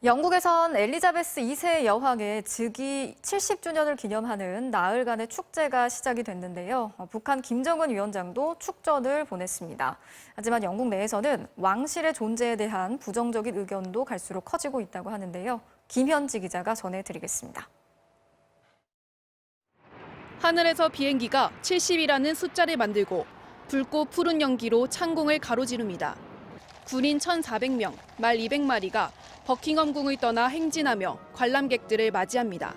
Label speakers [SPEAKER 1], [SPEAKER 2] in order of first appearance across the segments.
[SPEAKER 1] 영국에선 엘리자베스 2세 여왕의 즉위 70주년을 기념하는 나흘간의 축제가 시작이 됐는데요. 북한 김정은 위원장도 축전을 보냈습니다. 하지만 영국 내에서는 왕실의 존재에 대한 부정적인 의견도 갈수록 커지고 있다고 하는데요. 김현지 기자가 전해드리겠습니다.
[SPEAKER 2] 하늘에서 비행기가 70이라는 숫자를 만들고 붉고 푸른 연기로 창공을 가로지릅니다. 군인 1,400명, 말 200마리가 버킹엄 궁을 떠나 행진하며 관람객들을 맞이합니다.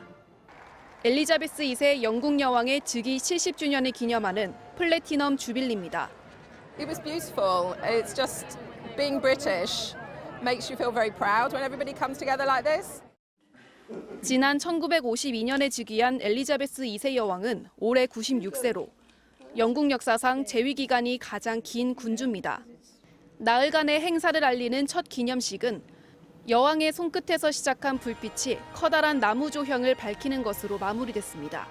[SPEAKER 2] 엘리자베스 2세 영국 여왕의 즉위 70주년을 기념하는 플래티넘 주빌리입니다.
[SPEAKER 3] It was beautiful. It's just being British makes you feel very proud when everybody comes together like this.
[SPEAKER 2] 지난 1952년에 즉위한 엘리자베스 2세 여왕은 올해 96세로 영국 역사상 재위 기간이 가장 긴 군주입니다. 나흘간의 행사를 알리는 첫 기념식은 여왕의 손끝에서 시작한 불빛이 커다란 나무 조형을 밝히는 것으로 마무리됐습니다.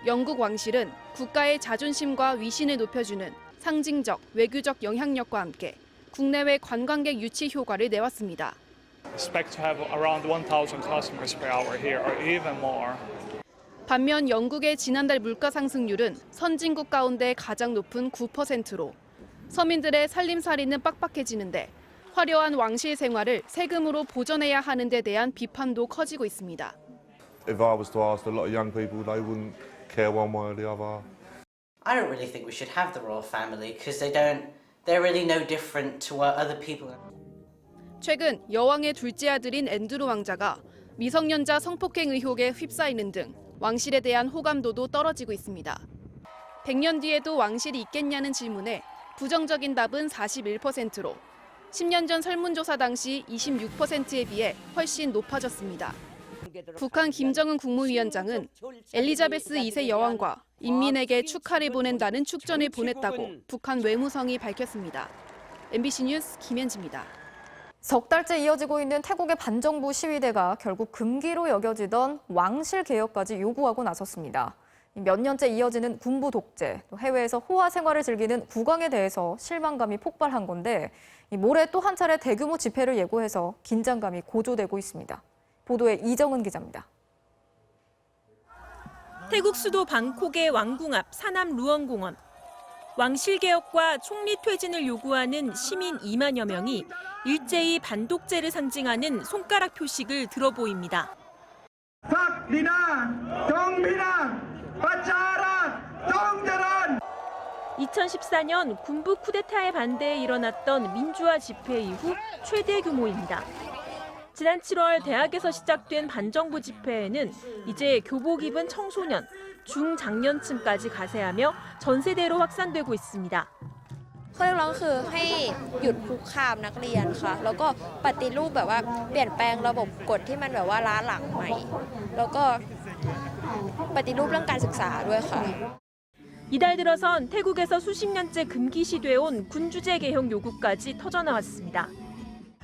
[SPEAKER 2] 영국 왕실은 국가의 자존심과 위신을 높여주는 상징적, 외교적 영향력과 함께 국내외 관광객 유치 효과를 내왔습니다.
[SPEAKER 4] Expect to have around 1,000 customers per hour here, or even more.
[SPEAKER 2] 반면 영국의 지난달 물가 상승률은 선진국 가운데 가장 높은 9%로 서민들의 살림살이는 빡빡해지는데 화려한 왕실 생활을 세금으로 보전해야 하는 데 대한 비판도 커지고 있습니다.
[SPEAKER 5] If I was to ask a lot of young people, they wouldn't care one way or the other.
[SPEAKER 6] I don't really think we should have the royal family because they're really no different to what other people are.
[SPEAKER 2] 최근 여왕의 둘째 아들인 앤드루 왕자가 미성년자 성폭행 의혹에 휩싸이는 등 왕실에 대한 호감도도 떨어지고 있습니다. 100년 뒤에도 왕실이 있겠냐는 질문에 부정적인 답은 41%로 10년 전 설문조사 당시 26%에 비해 훨씬 높아졌습니다. 북한 김정은 국무위원장은 엘리자베스 2세 여왕과 인민에게 축하를 보낸다는 축전을 보냈다고 북한 외무성이 밝혔습니다. MBC 뉴스 김현지입니다.
[SPEAKER 1] 석 달째 이어지고 있는 태국의 반정부 시위대가 결국 금기로 여겨지던 왕실 개혁까지 요구하고 나섰습니다. 몇 년째 이어지는 군부 독재, 또 해외에서 호화 생활을 즐기는 국왕에 대해서 실망감이 폭발한 건데 모레 또 한 차례 대규모 집회를 예고해서 긴장감이 고조되고 있습니다. 보도에 이정은 기자입니다.
[SPEAKER 7] 태국 수도 방콕의 왕궁 앞 사남 루엉공원. 왕실 개혁과 총리 퇴진을 요구하는 시민 2만여 명이 일제히 반독재를 상징하는 손가락 표식을 들어 보입니다. 2014년 군부 쿠데타에 반대해 일어났던 민주화 집회 이후 최대 규모입니다. 지난 7월 대학에서 시작된 반정부 집회에는 이제 교복 입은 청소년, 중장년층까지 가세하며 전 세대로 확산되고 있습니다.
[SPEAKER 8] ข้อเรียกร้องคือให้หยุดคุกคามนักเรียนค่ะแล้วก็ปฏิรูปแบบว่าเปลี่ยนแปลงระบบกฎที่มันแบบว่าล้าหลังใหม่แล้วก็ปฏิรูปเรื่องการศึกษาด้วยค่ะ
[SPEAKER 7] 이달 들어선 태국에서 수십 년째 금기시돼 온 군주제 개혁 요구까지 터져나왔습니다.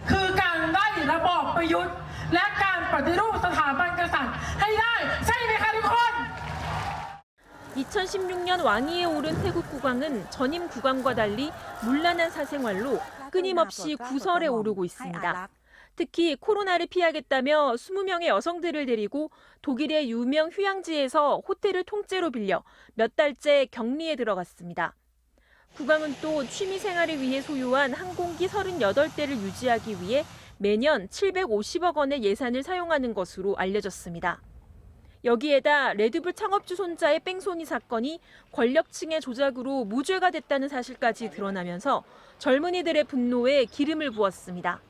[SPEAKER 9] คือการไล่ระบอบประยุทธ์และการปฏิรูปสถาบันกษัตริย์ให้ได้ใช่ไหมคะทุกคน
[SPEAKER 7] 2016년 왕위에 오른 태국 국왕은 전임 국왕과 달리 문란한 사생활로 끊임없이 구설에 오르고 있습니다. 특히 코로나를 피하겠다며 20명의 여성들을 데리고 독일의 유명 휴양지에서 호텔을 통째로 빌려 몇 달째 격리에 들어갔습니다. 국왕은 또 취미 생활을 위해 소유한 항공기 38대를 유지하기 위해 매년 750억 원의 예산을 사용하는 것으로 알려졌습니다. 여기에다 레드불 창업주 손자의 뺑소니 사건이 권력층의 조작으로 무죄가 됐다는 사실까지 드러나면서 젊은이들의 분노에 기름을 부었습니다.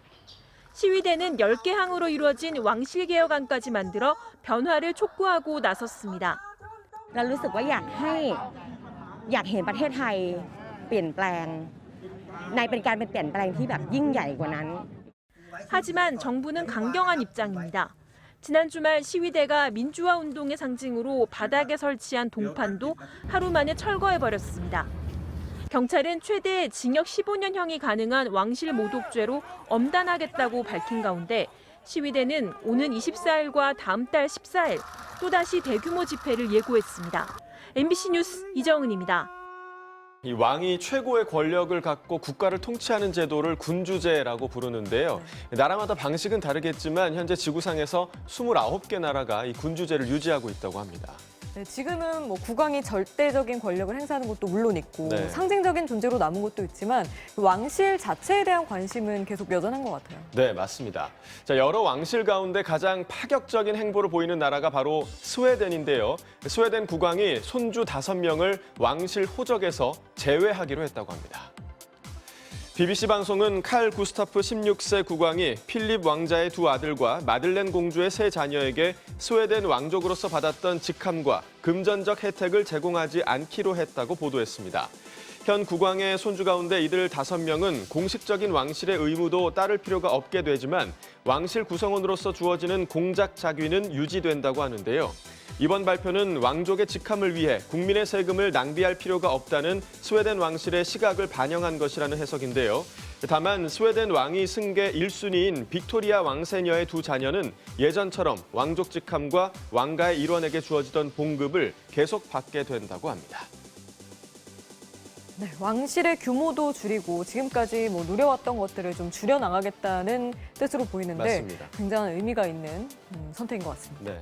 [SPEAKER 7] 시위대는 10개 항으로 이루어진 왕실 개혁안까지 만들어 변화를 촉구하고 나섰습니다.
[SPEAKER 10] เรารู้สึกว่าอยากเห็นประเทศไทยเปลี่ยนแปลงเป็นการเปลี่ยนแปลงที่แบบยิ่งใหญ่กว่านั้น
[SPEAKER 7] 하지만 정부는 강경한 입장입니다. 지난 주말 시위대가 민주화 운동의 상징으로 바닥에 설치한 동판도 하루 만에 철거해버렸습니다. 경찰은 최대 징역 15년형이 가능한 왕실 모독죄로 엄단하겠다고 밝힌 가운데 시위대는 오는 24일과 다음 달 14일 또다시 대규모 집회를 예고했습니다. MBC 뉴스 이정은입니다.
[SPEAKER 11] 이 왕이 최고의 권력을 갖고 국가를 통치하는 제도를 군주제라고 부르는데요. 나라마다 방식은 다르겠지만 현재 지구상에서 29개 나라가 이 군주제를 유지하고 있다고 합니다.
[SPEAKER 12] 네, 지금은 뭐 국왕이 절대적인 권력을 행사하는 것도 물론 있고
[SPEAKER 11] 네.
[SPEAKER 12] 상징적인 존재로 남은 것도 있지만 왕실 자체에 대한 관심은 계속 여전한 것 같아요.
[SPEAKER 11] 네, 맞습니다. 자, 여러 왕실 가운데 가장 파격적인 행보를 보이는 나라가 바로 스웨덴인데요. 스웨덴 국왕이 손주 5명을 왕실 호적에서 제외하기로 했다고 합니다. BBC 방송은 칼 구스타프 16세 국왕이 필립 왕자의 2 아들과 마들렌 공주의 3 자녀에게 스웨덴 왕족으로서 받았던 직함과 금전적 혜택을 제공하지 않기로 했다고 보도했습니다. 현 국왕의 손주 가운데 이들 5명은 공식적인 왕실의 의무도 따를 필요가 없게 되지만 왕실 구성원으로서 주어지는 공작 자귀는 유지된다고 하는데요. 이번 발표는 왕족의 직함을 위해 국민의 세금을 낭비할 필요가 없다는 스웨덴 왕실의 시각을 반영한 것이라는 해석인데요. 다만 스웨덴 왕위 승계 1순위인 빅토리아 왕세녀의 2 자녀는 예전처럼 왕족 직함과 왕가의 일원에게 주어지던 봉급을 계속 받게 된다고 합니다.
[SPEAKER 12] 네, 왕실의 규모도 줄이고 지금까지 뭐 누려왔던 것들을 좀 줄여나가겠다는 뜻으로 보이는데
[SPEAKER 11] 맞습니다.
[SPEAKER 12] 굉장한 의미가 있는 선택인 것 같습니다.
[SPEAKER 11] 네.